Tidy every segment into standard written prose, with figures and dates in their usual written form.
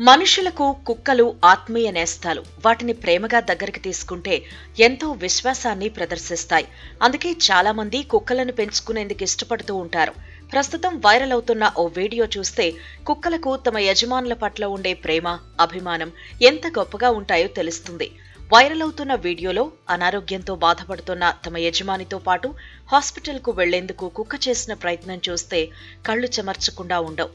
మనుషులకు కుక్కలు ఆత్మీయ నేస్తాలు. వాటిని ప్రేమగా దగ్గరికి తీసుకుంటే ఎంతో విశ్వాసాన్ని ప్రదర్శిస్తాయి. అందుకే చాలా మంది కుక్కలను పెంచుకునేందుకు ఇష్టపడుతూ ఉంటారు. ప్రస్తుతం వైరల్ అవుతున్న ఓ వీడియో చూస్తే కుక్కలకు తమ యజమానుల పట్ల ఉండే ప్రేమ, అభిమానం ఎంత గొప్పగా ఉంటాయో తెలుస్తుంది. వైరల్ అవుతున్న వీడియోలో అనారోగ్యంతో బాధపడుతున్న తమ యజమానితో పాటు హాస్పిటల్కు వెళ్లేందుకు కుక్క చేసిన ప్రయత్నం చూస్తే కళ్లు చెమర్చకుండా ఉండవు.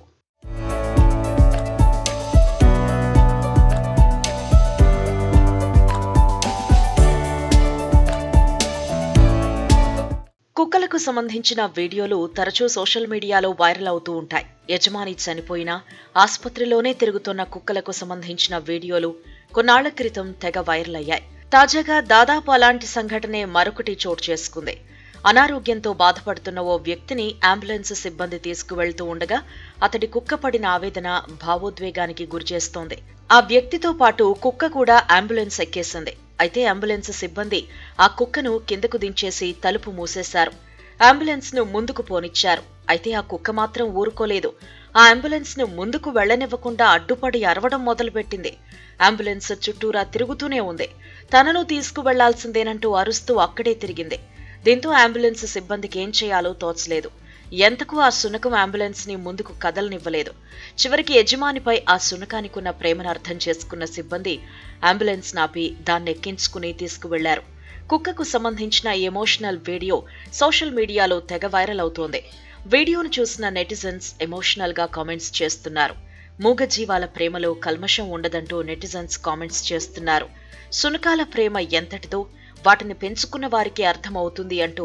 కుక్కలకు సంబంధించిన వీడియోలు తరచూ సోషల్ మీడియాలో వైరల్ అవుతూ ఉంటాయి. యజమాని చనిపోయినా ఆసుపత్రిలోనే తిరుగుతున్న కుక్కలకు సంబంధించిన వీడియోలు కొన్నాళ్ల క్రితం తెగ వైరల్ అయ్యాయి. తాజాగా దాదాపు అలాంటి సంఘటనే మరొకటి చోటు చేసుకుంది. అనారోగ్యంతో బాధపడుతున్న ఓ వ్యక్తిని అంబులెన్స్ సిబ్బంది తీసుకువెళ్తూ ఉండగా అతడి కుక్క పడిన ఆవేదన భావోద్వేగానికి గురిచేస్తోంది. ఆ వ్యక్తితో పాటు కుక్క కూడా అంబులెన్స్ ఎక్కేసింది. అయితే అంబులెన్స్ సిబ్బంది ఆ కుక్కను కిందకు దించేసి తలుపు మూసేశారు. అంబులెన్స్ ను ముందుకు పోనిచ్చారు. అయితే ఆ కుక్క మాత్రం ఊరుకోలేదు. ఆ అంబులెన్స్ ను ముందుకు వెళ్లనివ్వకుండా అడ్డుపడి అరవడం మొదలుపెట్టింది. అంబులెన్స్ చుట్టూరా తిరుగుతూనే ఉంది. తనను తీసుకువెళ్లాల్సిందేనంటూ అరుస్తూ అక్కడే తిరిగింది. దీంతో అంబులెన్స్ సిబ్బందికి ఏం చేయాలో తోచలేదు. ఎంతకు ఆ శునకం అంబులెన్స్ ని ముందుకు కదలనివ్వలేదు. చివరికి యజమానిపై ఆ శునకానికున్న ప్రేమను అర్థం చేసుకున్న సిబ్బంది అంబులెన్స్ నాపి దాన్నెక్కించుకుని తీసుకువెళ్లారు. కుక్కకు సంబంధించిన ఎమోషనల్ వీడియో సోషల్ మీడియాలో తెగ వైరల్ అవుతోంది. వీడియోను చూసిన నెటిజన్స్ ఎమోషనల్ గా కామెంట్స్ చేస్తున్నారు. మూగజీవాల ప్రేమలో కల్మషం ఉండదంటూ నెటిజన్స్ కామెంట్స్ చేస్తున్నారు. శునకాల ప్రేమ ఎంతటిదో వాటిని పెంచుకున్న వారికి అర్థమవుతుంది అంటూ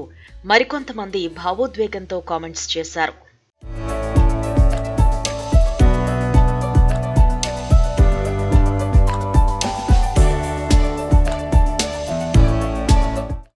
మరికొంతమంది భావోద్వేగంతో కామెంట్స్ చేశారు.